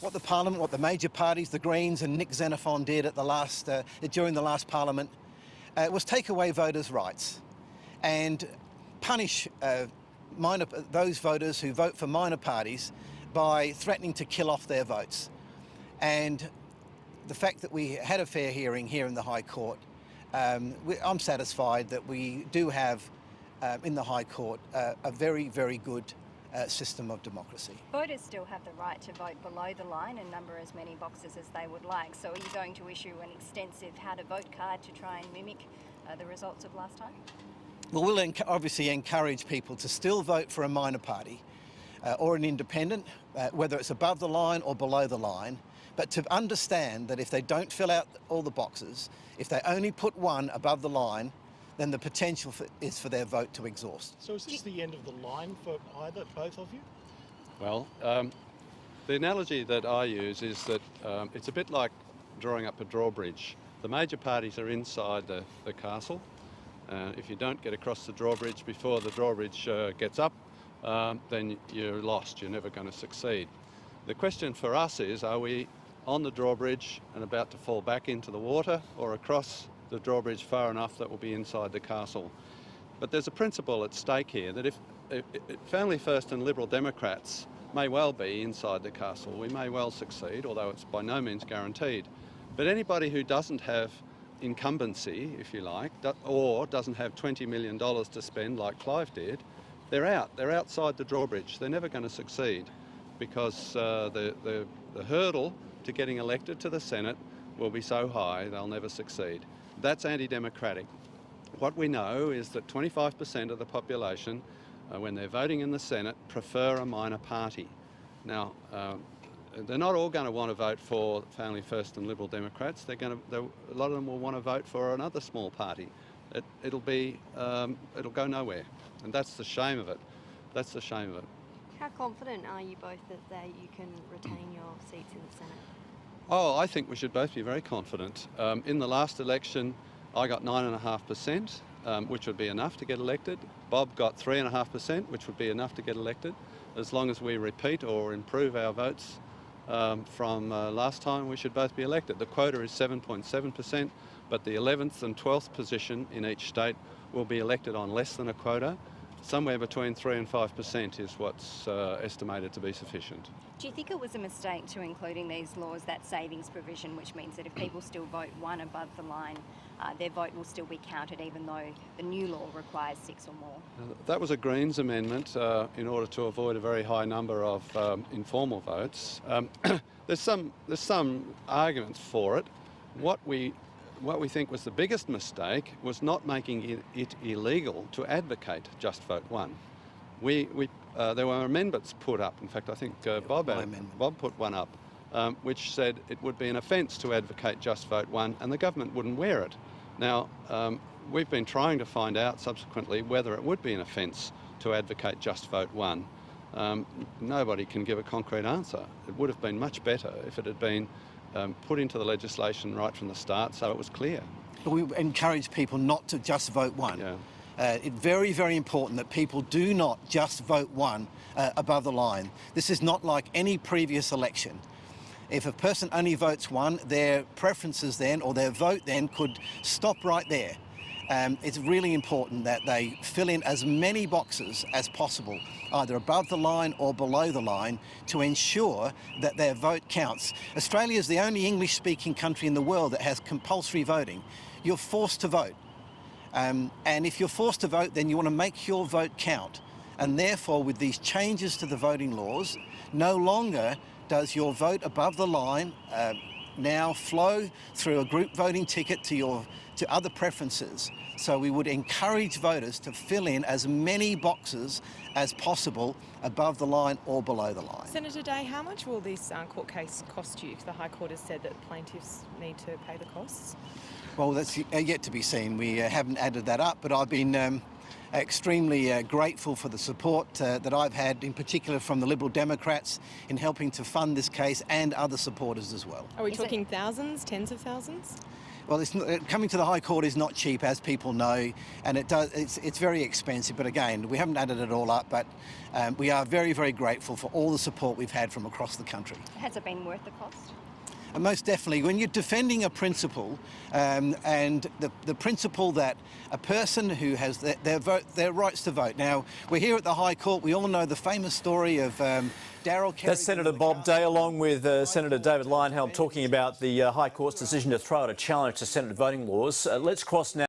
what the major parties, the Greens and Nick Xenophon did at during the last Parliament, was take away voters' rights and punish those voters who vote for minor parties by threatening to kill off their votes. And the fact that we had a fair hearing here in the High Court, I'm satisfied that we do have in the High Court a very, very good system of democracy. Voters still have the right to vote below the line and number as many boxes as they would like. So are you going to issue an extensive how to vote card to try and mimic the results of last time? Well, we'll obviously encourage people to still vote for a minor party or an independent, whether it's above the line or below the line, but to understand that if they don't fill out all the boxes, if they only put one above the line, then the potential is for their vote to exhaust. So is this the end of the line for both of you? Well, the analogy that I use is that it's a bit like drawing up a drawbridge. The major parties are inside the castle. If you don't get across the drawbridge before the drawbridge gets up, then you're lost. You're never going to succeed. The question for us is, are we on the drawbridge and about to fall back into the water, or across the drawbridge far enough that will be inside the castle? But there's a principle at stake here that if Family First and Liberal Democrats may well be inside the castle, we may well succeed, although it's by no means guaranteed. But anybody who doesn't have incumbency, if you like, or doesn't have $20 million to spend like Clive did, they're out. They're outside the drawbridge. They're never going to succeed because the hurdle to getting elected to the Senate will be so high they'll never succeed. That's anti-democratic. What we know is that 25% of the population, when they're voting in the Senate, prefer a minor party. Now, they're not all going to want to vote for Family First and Liberal Democrats. A lot of them will want to vote for another small party. It'll go nowhere, and that's the shame of it. That's the shame of it. How confident are you both that you can retain your seats in the Senate? Oh, I think we should both be very confident. In the last election, I got 9.5%, which would be enough to get elected. Bob got 3.5%, which would be enough to get elected. As long as we repeat or improve our votes from last time, we should both be elected. The quota is 7.7%, but the 11th and 12th position in each state will be elected on less than a quota. Somewhere between 3 and 5% is what's estimated to be sufficient. Do you think it was a mistake to include in these laws that savings provision, which means that if people still vote one above the line, their vote will still be counted even though the new law requires 6 or more? That was a Greens amendment in order to avoid a very high number of informal votes. There's some arguments for it. What we think was the biggest mistake was not making it illegal to advocate Just Vote One. There were amendments put up. In fact, I think Bob put one up, which said it would be an offence to advocate Just Vote One, and the government wouldn't wear it. Now, we've been trying to find out subsequently whether it would be an offence to advocate Just Vote One. Nobody can give a concrete answer. It would have been much better if it had been put into the legislation right from the start so it was clear. We encourage people not to just vote one. Yeah. It's very, very important that people do not just vote one above the line. This is not like any previous election. If a person only votes one, their preferences then, or their vote then, could stop right there. It's really important that they fill in as many boxes as possible, either above the line or below the line, to ensure that their vote counts. Australia is the only English-speaking country in the world that has compulsory voting. You're forced to vote. And if you're forced to vote, then you want to make your vote count. And therefore, with these changes to the voting laws, no longer does your vote above the line now flow through a group voting ticket to other preferences. So we would encourage voters to fill in as many boxes as possible above the line or below the line. Senator Day, how much will this court case cost you? The High Court has said that plaintiffs need to pay the costs. Well, that's yet to be seen. We haven't added that up, but I've been extremely grateful for the support that I've had, in particular from the Liberal Democrats, in helping to fund this case, and other supporters as well. Are we talking thousands, tens of thousands? Well, coming to the High Court is not cheap, as people know, and it's very expensive. But again, we haven't added it all up, but we are very, very grateful for all the support we've had from across the country. Has it been worth the cost? And most definitely, when you're defending a principle, and the principle that a person who has their rights to vote. Now, we're here at the High Court. We all know the famous story of Darryl Kerrigan. That's Senator Bob Day, along with Senator David Leyonhjelm, talking about the High Court's decision to throw out a challenge to Senate voting laws. Let's cross now.